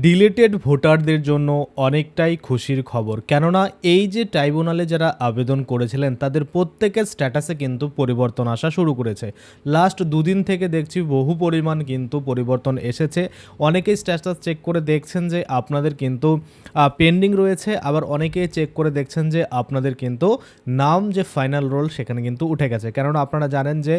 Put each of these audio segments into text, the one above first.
Deleted ভোটারদের জন্য অনেকটাই খুশির খবর, কেননা এই যে ট্রাইব্যুনালে যারা আবেদন করেছিলেন তাদের প্রত্যেকের স্ট্যাটাসে কিন্তু পরিবর্তন আসা শুরু করেছে। লাস্ট দুদিন থেকে দেখছি বহু পরিমাণ কিন্তু পরিবর্তন এসেছে। অনেকেই স্ট্যাটাস চেক করে দেখছেন যে আপনাদের কিন্তু পেন্ডিং রয়েছে, আবার অনেকেই চেক করে দেখছেন যে আপনাদের কিন্তু নাম যে ফাইনাল রোল সেখানে কিন্তু উঠে গেছে। কেননা আপনারা জানেন যে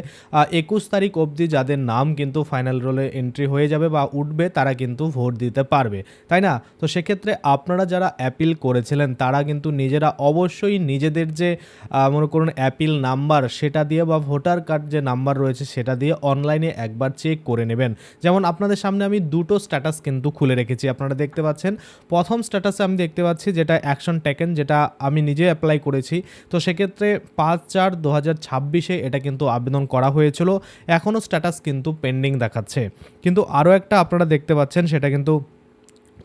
21 তারিখ অবধি যাদের নাম কিন্তু ফাইনাল রোলে এন্ট্রি হয়ে যাবে বা উঠবে তারা কিন্তু ভোট দিতে পারবে, তাই না? তো সেক্ষেত্রে আপনারা যারা অ্যাপিল করেছিলেন তারা কিন্তু নিজেরা অবশ্যই নিজেদের যে মনে করুন অ্যাপিল নাম্বার সেটা দিয়ে বা ভোটার কার্ড যে নাম্বার রয়েছে সেটা দিয়ে অনলাইনে একবার চেক করে নেবেন। যেমন আপনাদের সামনে আমি দুটো স্ট্যাটাস কিন্তু খুলে রেখেছি, আপনারা দেখতে পাচ্ছেন। প্রথম স্ট্যাটাসে আমি দেখতে পাচ্ছি যেটা অ্যাকশন টেকেন, যেটা আমি নিজে অ্যাপ্লাই করেছি। তো সেক্ষেত্রে 5/4/2026 এটা কিন্তু আবেদন করা হয়েছিল, এখনও স্ট্যাটাস কিন্তু পেন্ডিং দেখাচ্ছে। কিন্তু আরও একটা আপনারা দেখতে পাচ্ছেন, সেটা কিন্তু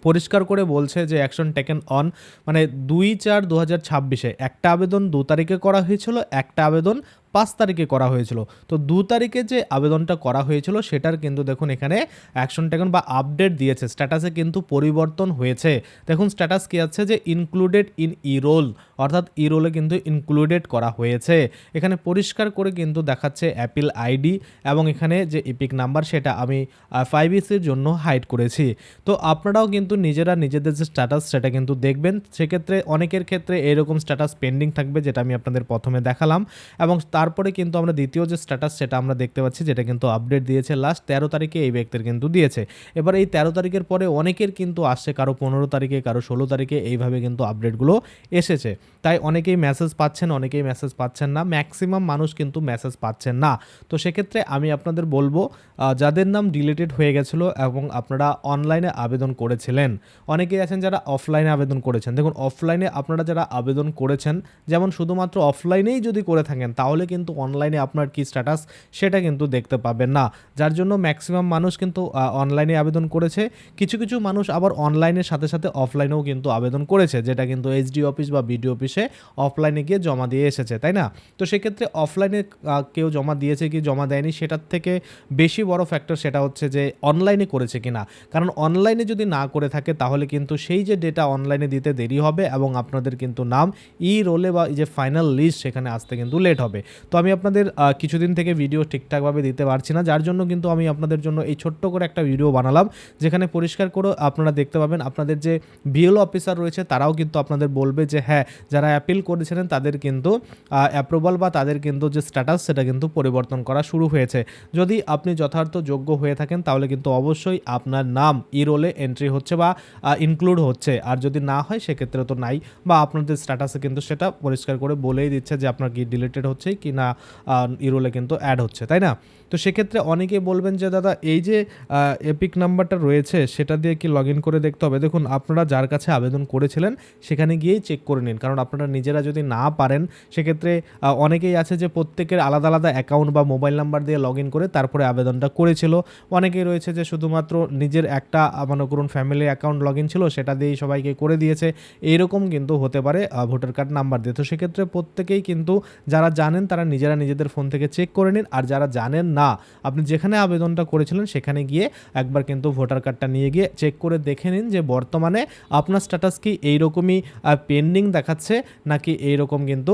পরিষ্কার করে বলছে যে অ্যাকশন টেকেন অন, মানে 2/4/2026 একটা আবেদন 2 তারিখে করা হয়েছিল, একটা আবেদন 5 তারিখে করা হয়েছিল। তো 2 তারিখে যে আবেদনটা করা হয়েছিল সেটার কিন্তু দেখুন এখানে অ্যাকশন টেকেন বা আপডেট দিয়েছে, স্ট্যাটাসে কিন্তু পরিবর্তন হয়েছে। দেখুন স্ট্যাটাস কি আছে যে ইনক্লুডেড ইন ই রোল, অর্থাৎ ই রোলে কিন্তু ইনক্লুডেড করা হয়েছে। এখানে পরিষ্কার করে কিন্তু দেখাচ্ছে অ্যাপিল আইডি এবং এখানে যে ইপিক নাম্বার সেটা আমি 5ECর জন্য হাইড করেছি। তো আপনারাও কিন্তু নিজেরা নিজেদের যে স্ট্যাটাস সেটা কিন্তু দেখবেন। সেক্ষেত্রে অনেকের ক্ষেত্রে এরকম স্ট্যাটাস পেন্ডিং থাকবে, যেটা আমি আপনাদের প্রথমে দেখালাম, এবং তারপরে কিন্তু আমরা দ্বিতীয় যে স্ট্যাটাস সেটা আমরা দেখতে পাচ্ছি, যেটা কিন্তু আপডেট দিয়েছে লাস্ট 13 তারিখে এই ব্যক্তির কিন্তু দিয়েছে। এবার এই 13 তারিখের পরে অনেকের কিন্তু আসছে, কারো 15 তারিখে, কারো 16 তারিখে, এইভাবে কিন্তু আপডেটগুলো এসেছে। তাই অনেকেই মেসেজ পাচ্ছেন, অনেকেই মেসেজ পাচ্ছেন না, ম্যাক্সিমাম মানুষ কিন্তু মেসেজ পাচ্ছেন না। তো সেক্ষেত্রে আমি আপনাদের বলবো, যাদের নাম ডিলিটেড হয়ে গেছিলো এবং আপনারা অনলাইনে আবেদন করেছিলেন, অনেকেই আছেন যারা অফলাইনে আবেদন করেছেন। দেখুন অফলাইনে আপনারা যারা আবেদন করেছেন, যেমন শুধুমাত্র অফলাইনেই যদি করে থাকেন তাহলে কিন্তু অনলাইনে আপনার কি স্ট্যাটাস সেটা কিন্তু দেখতে পাবেন না, যার জন্য ম্যাক্সিমাম মানুষ কিন্তু অনলাইনে আবেদন করেছে। কিছু কিছু মানুষ আবার অনলাইনের সাথে সাথে অফলাইনেও কিন্তু আবেদন করেছে, যেটা কিন্তু এসডি অফিস বা বিডিও অফিসে অফলাইনে গিয়ে জমা দিয়ে এসেছে, তাই না? তো সেক্ষেত্রে অফলাইনে কেউ জমা দিয়েছে কি জমা দেয়নি সেটার থেকে বেশি বড় ফ্যাক্টর সেটা হচ্ছে যে অনলাইনে করেছে কিনা। কারণ অনলাইনে যদি না করে থাকে তাহলে কিন্তু সেই যে ডেটা অনলাইনে দিতে দেরি হবে এবং আপনাদের কিন্তু নাম ই রোলে বা এই যে ফাইনাল লিস্ট সেখানে আসতে কিন্তু লেট হবে। তো আমি আপনাদের কিছুদিন থেকে ভিডিও ঠিকঠাকভাবে দিতে পারছি না, যার জন্য কিন্তু আমি আপনাদের জন্য এই ছোট্ট করে একটা ভিডিও বানালাম, যেখানে পরিষ্কার করে আপনারা দেখতে পাবেন। আপনাদের যে বিএলও অফিসার রয়েছে তারাও কিন্তু আপনাদের বলবে যে হ্যাঁ, যারা অ্যাপিল করেছিলেন তাদের কিন্তু অ্যাপ্রুভাল বা তাদের কিন্তু যে স্ট্যাটাস সেটা কিন্তু পরিবর্তন করা শুরু হয়েছে। যদি আপনি যথার্থ যোগ্য হয়ে থাকেন তাহলে কিন্তু অবশ্যই আপনার নাম ই রোলে এন্ট্রি হচ্ছে বা ইনক্লুড হচ্ছে, আর যদি না হয় সেক্ষেত্রে তো নাই, বা আপনাদের স্ট্যাটাসে কিন্তু সেটা পরিষ্কার করে বলেই দিচ্ছে যে আপনার কি ডিলিটেড হচ্ছে কি না ই রোলে কিন্তু অ্যাড হচ্ছে, তাই না? তো সেক্ষেত্রে অনেকেই বলবেন যে দাদা এই যে এপিক নাম্বারটা রয়েছে সেটা দিয়ে কি লগ ইন করে দেখতে হবে? দেখুন আপনারা যার কাছে আবেদন করেছিলেন সেখানে গিয়েই চেক করে নিন, কারণ আপনারা নিজেরা যদি না পারেন সেক্ষেত্রে অনেকেই আছে যে প্রত্যেকের আলাদা আলাদা অ্যাকাউন্ট বা মোবাইল নাম্বার দিয়ে লগ ইন করে তারপরে আবেদনটা করেছিল। অনেকেই রয়েছে যে শুধুমাত্র নিজের একটা মনে করুন ফ্যামিলি অ্যাকাউন্ট লগ ইন ছিল সেটা দিয়েই সবাইকে করে দিয়েছে, এইরকম কিন্তু হতে পারে ভোটার কার্ড নাম্বার দিয়ে। তো সেক্ষেত্রে প্রত্যেকেই কিন্তু যারা জানেন তারা নিজেরা নিজেদের ফোন থেকে চেক করে নিন, আর যারা জানেন না আপনি যেখানে আবেদনটা করেছিলেন সেখানে গিয়ে একবার কিন্তু ভোটার কার্ডটা নিয়ে গিয়ে চেক করে দেখে নিন যে বর্তমানে আপনার স্ট্যাটাস কি এইরকমই পেন্ডিং দেখাচ্ছে নাকি এইরকম কিন্তু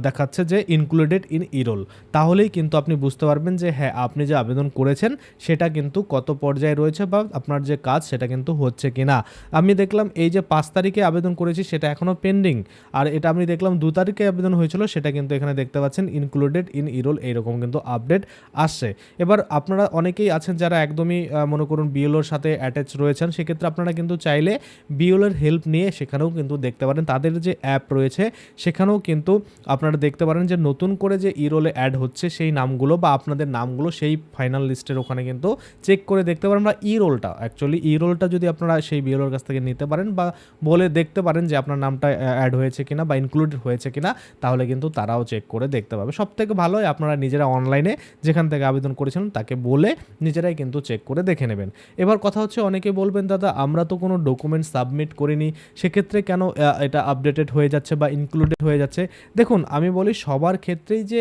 দেখাচ্ছে যে ইনক্লুডেড ইন ই রোল। তাহলেই কিন্তু আপনি বুঝতে পারবেন যে হ্যাঁ, আপনি যে আবেদন করেছেন সেটা কিন্তু কত পর্যায়ে রয়েছে বা আপনার যে কাজ সেটা কিন্তু হচ্ছে কিনা। আমি দেখলাম এই যে 5 তারিখে আবেদন করেছি সেটা এখনও পেন্ডিং, আর এটা আমি দেখলাম 2 তারিখে আবেদন হয়েছিল সেটা কিন্তু এখানে দেখতে পাচ্ছেন ইনক্লুডেড ইন ই রোল, এইরকম কিন্তু আপডেট আসছে। এবার আপনারা অনেকেই আছেন যারা একদমই মনে করুন বিএলওর সাথে অ্যাটাচ রয়েছেন, সেক্ষেত্রে আপনারা কিন্তু চাইলে বিএলওর হেল্প নিয়ে সেখানেও কিন্তু দেখতে পারেন। তাদের যে অ্যাপ রয়েছে সেখানেও কিন্তু আপনারা দেখতে পারেন যে নতুন করে যে ই রোলে অ্যাড হচ্ছে সেই নামগুলো বা আপনাদের নামগুলো সেই ফাইনাল লিস্টের ওখানে কিন্তু চেক করে দেখতে পারেন। বা ই রোলটা অ্যাকচুয়ালি ই রোলটা যদি আপনারা সেই বিএলওর কাছ থেকে নিতে পারেন বা বলে দেখতে পারেন যে আপনার নামটা অ্যাড হয়েছে কিনা বা ইনক্লুডেড হয়েছে কিনা, তাহলে কিন্তু তারাও চেক করে করে দেখতে পাবে। সবথেকে ভালো হয় আপনারা নিজেরা অনলাইনে যেখান থেকে আবেদন করেছিলেন তাকে বলে নিজেরাই কিন্তু চেক করে দেখে নেবেন। এবার কথা হচ্ছে, অনেকে বলবেন দাদা আমরা তো কোনো ডকুমেন্ট সাবমিট করিনি, সেক্ষেত্রে কেন এটা আপডেটেড হয়ে যাচ্ছে বা ইনক্লুডেড হয়ে যাচ্ছে? দেখুন আমি বলি সবার ক্ষেত্রেই যে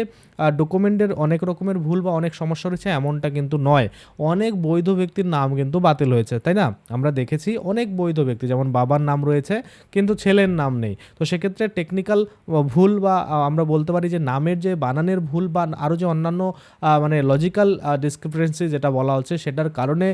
ডকুমেন্টের অনেক রকমের ভুল বা অনেক সমস্যা রয়েছে এমনটা কিন্তু নয়। অনেক বৈধ ব্যক্তির নাম কিন্তু বাতিল হয়েছে, তাই না? আমরা দেখেছি অনেক বৈধ ব্যক্তি, যেমন বাবার নাম রয়েছে কিন্তু ছেলের নাম নেই। তো সেক্ষেত্রে টেকনিক্যাল ভুল বা আমরা বলতে পারি যে নামের যে বানানের ভুল বা আরও যে অন্যান্য মানে লজিক্যাল ডিসক্রিপেন্সি যেটা বলা হচ্ছে সেটার কারণে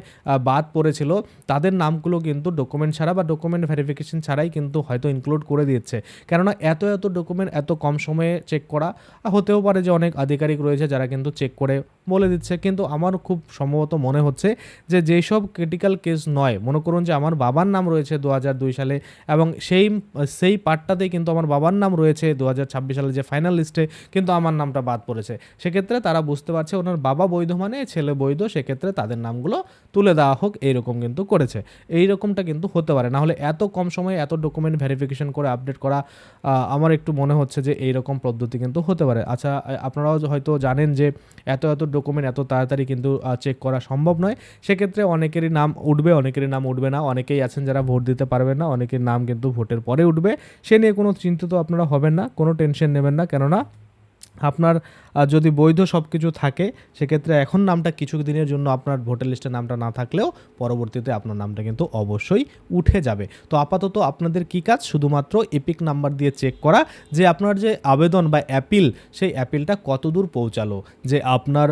বাদ পড়েছিল, তাদের নামগুলো কিন্তু ডকুমেন্ট ছাড়া বা ডকুমেন্ট ভেরিফিকেশন ছাড়াই কিন্তু হয়তো ইনক্লুড করে দিচ্ছে। কেননা এত ডকুমেন্ট এত কম সময়ে চেক করা, হতেও পারে যে অনেক আধিকারিক রয়েছে যারা কিন্তু চেক করে বলে দিচ্ছে। কিন্তু আমার খুব সম্ভবত মনে হচ্ছে যে যেসব ক্রিটিক্যাল কেস নয়, মনে করুন যে আমার বাবার নাম রয়েছে 2002 সালে এবং সেই পার্টটাতেই কিন্তু আমার বাবার নাম রয়েছে 2026 সালে যে ফাইনাল লিস্টে, কিন্তু আমার নামটা বাদ পড়েছে। সেক্ষেত্রে তারা বুঝতে পারছে ওনার বাবা বৈধ মানে ছেলে বৈধ, সেক্ষেত্রে তাদের নামগুলো তুলে দেওয়া হোক, এইরকম কিন্তু করেছে। এইরকমটা কিন্তু হতে পারে, নাহলে এত কম সময়ে এত ডকুমেন্ট ভেরিফিকেশন করে আপডেট করা আমার একটু মনে হচ্ছে যে এইরকম পদ্ধতি কিন্তু হতে পারে। আচ্ছা, আপনারাও হয়তো জানেন যে এত ডকুমেন্ট এত তাড়াতাড়ি কিন্তু চেক করা সম্ভব নয়। সেক্ষেত্রে অনেকেরই নাম উঠবে, অনেকেরই নাম উঠবে না। অনেকেই আছেন যারা ভোট দিতে পারবেন না, অনেকের নাম কিন্তু ভোটের পরে উঠবে। সে নিয়ে কোনো চিন্তিত আপনারা হবেন না, কোনো টেনশন নেবেন না। কেননা আপনার যদি বৈধ সব কিছু থাকে সেক্ষেত্রে এখন নামটা কিছু দিনের জন্য আপনার ভোটার লিস্টে নামটা না থাকলেও পরবর্তীতে আপনার নামটা কিন্তু অবশ্যই উঠে যাবে। তো আপাতত আপনাদের কী কাজ, শুধুমাত্র এপিক নাম্বার দিয়ে চেক করা যে আপনার যে আবেদন বা অ্যাপিল, সেই অ্যাপিলটা কতদূর পৌঁছালো, যে আপনার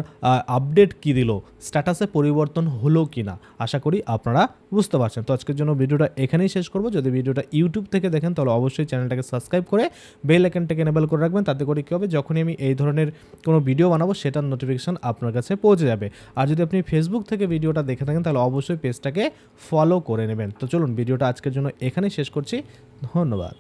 আপডেট কী দিল, স্ট্যাটাসে পরিবর্তন হলো কি না। আশা করি আপনারা বুঝতে পারছেন। তো আজকের জন্য ভিডিওটা এখানেই শেষ করব। যদি ভিডিওটা ইউটিউব থেকে দেখেন তাহলে অবশ্যই চ্যানেলটাকে সাবস্ক্রাইব করে বেল আইকনটাকে এনেবল করে রাখবেন। তাতে করে কী হবে, যখনই আমি এই ধরনের কোনো ভিডিও বানাবো সেটার নোটিফিকেশন আপনার কাছে পৌঁছে যাবে। আর যদি আপনি ফেসবুক থেকে ভিডিওটা দেখে থাকেন তাহলে অবশ্যই পেজটাকে ফলো করে নেবেন। তো চলুন ভিডিওটা আজকের জন্য এখানেই শেষ করছি। ধন্যবাদ।